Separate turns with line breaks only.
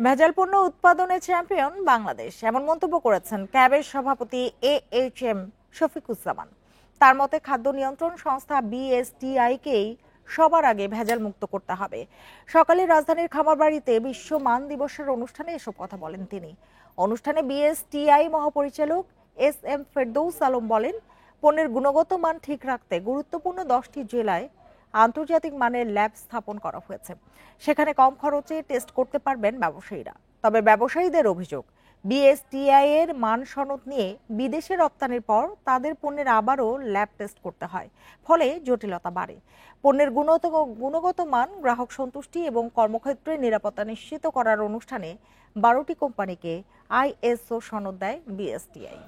ভেজাল পণ্য উৎপাদনে চ্যাম্পিয়ন বাংলাদেশ, এমন মন্তব্য করেছেন ক্যাবের সভাপতি AHM শফিকুজ্জামান। তার মতে খাদ্য নিয়ন্ত্রণ সংস্থা BSTI-কেই সবার আগে ভেজাল মুক্ত করতে হবে। সকালে রাজধানীর খামারবাড়িতে বিশ্ব মান দিবসের অনুষ্ঠানে এসব কথা বলেন তিনি। অনুষ্ঠানে BSTI মহাপরিচালক SM ফেরদৌস আলম বলেন, পণ্যের গুণগত মান ঠিক রাখতে গুরুত্বপূর্ণ 10টি জেলায় আন্তর্জাতিক মানের ল্যাব স্থাপন করা হয়েছে। সেখানে কম খরচে টেস্ট করতে পারবেন ব্যবসায়ীরা। তবে ব্যবসায়ীদের অভিযোগ, BSTI এর মান সনদ নিয়ে বিদেশে রপ্তানির পর তাদের পণ্যের আবারও ল্যাব টেস্ট করতে হয়, ফলে জটিলতা বাড়ে। পণ্যের গুণগত মান, গ্রাহক সন্তুষ্টি এবং কর্মক্ষেত্রে নিরাপত্তা নিশ্চিত করার অনুষ্ঠানে 12টি কোম্পানিকে ISO সনদ দেয় BSTI।